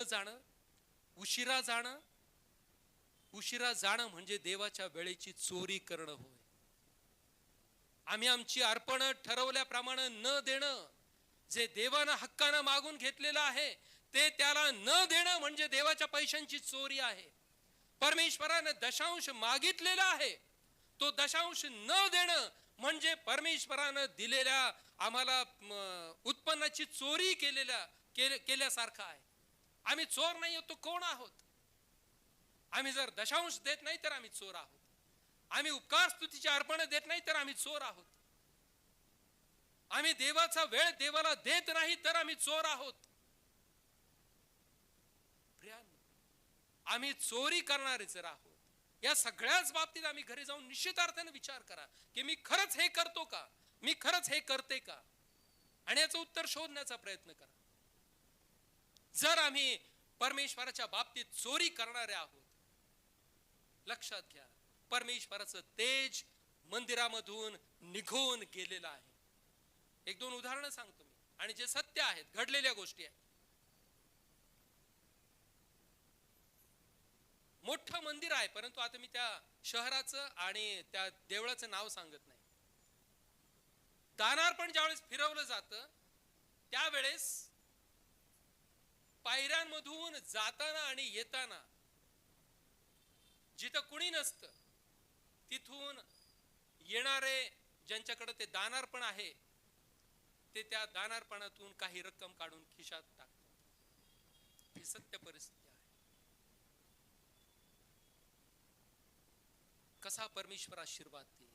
जाणं, उशिरा जाणं, उशिरा जाणं म्हणजे देवाच्या वेळेची चोरी करणं होय. आम्ही आमची अर्पण ठरवल्याप्रमाणे न देणं, जे देवानं हक्कानं मागून घेतलेलं आहे ते त्याला न देणं म्हणजे देवाच्या पैशांची चोरी आहे. परमेश्वराने दशांश मागितलेला आहे, तो दशांश न देणं म्हणजे परमेश्वरानं दिलेल्या आम्हाला उत्पन्नाची चोरी केल्यासारखं आहे. आम्ही चोर नाही आहोत, तो कोण आहोत? आम्ही जर दशांश देत नाही तर आम्ही चोर आहोत. आम्ही उपकार स्तुतीची अर्पण देत नाही तर आम्ही चोर आहोत. आम्ही देवाचा वेळ देवाला देत नाही तर आम्ही चोर आहोत. आम्ही चोरी करणारे जर आहोत, या सगळ्याच बाबतीत आम्ही घरी जाऊन निश्चितार्थाने विचार करा की मी खरंच हे करतो का, मी खरंच हे करते का, आणि याचं उत्तर शोधण्याचा प्रयत्न करा. जर आम्ही परमेश्वराच्या बाबतीत चोरी करणारे आहोत, लक्षात घ्या परमेश्वराचं तेज मंदिरामधून निघून गेलेलं आहे. एक दोन उदाहरणं सांगतो मी, आणि जे सत्य आहेत, घडलेल्या गोष्टी आहेत. मोठं मंदिर आहे, परंतु आता मी त्या शहराचं आणि त्या देवळाचं नाव सांगत नाही. दानार्पण ज्यावेळेस फिरवलं जातं त्यावेळेस पायऱ्यांमधून जाताना आणि येताना जिथं कुणी नसतं तिथून येणारे ज्यांच्याकडे ते दानार्पण आहे ते त्या दानार्पणातून काही रक्कम काढून खिशात टाकतात. ही सत्य परिस्थिती आहे. कसा परमेश्वर आशीर्वाद देईल,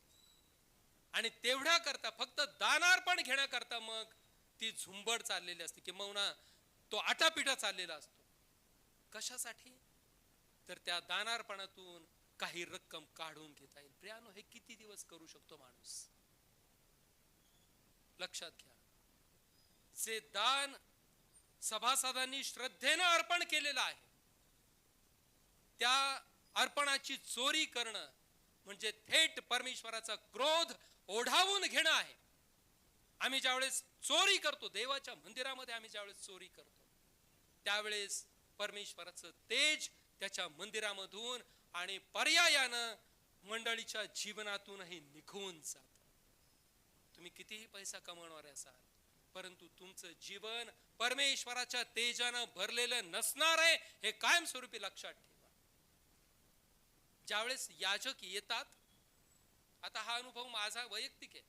आणि तेवढ्या करता फक्त दानार्पण घेण्याकरता मग ती झुंबड चाललेली असते, किंवा तो आटापिटा चाललेला असतो. कशासाठी? तर त्या दानार्पणातून काही रक्कम काढून घेता येईल. प्रियानो, हे किती दिवस करू शकतो माणूस? लक्षात घ्या, जे दान सभासदांनी श्रद्धेनं अर्पण केलेलं आहे त्या अर्पणाची चोरी करणं म्हणजे थेट परमेश्वराचा क्रोध ओढावून घेणं आहे. आम्ही ज्यावेळेस चोरी करतो, देवाच्या मंदिरामध्ये आम्ही ज्यावेळेस चोरी करतो त्यावेळेस परमेश्वराचं तेज त्याच्या मंदिरामधून आणि पर्यायानं मंडळीच्या जीवनातूनही निघून जातं. तुम्ही कितीही पैसा कमवणार असाल, परंतु तुमचं जीवन परमेश्वराच्या तेजानं भरलेलं नसणार आहे, हे कायमस्वरूपी लक्षात ठेवा. ज्यावेळेस याजक येतात, आता हा अनुभव माझा वैयक्तिक आहे,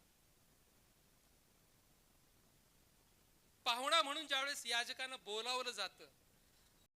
पाहुणा म्हणून ज्यावेळेस याजकांना बोलावलं जातं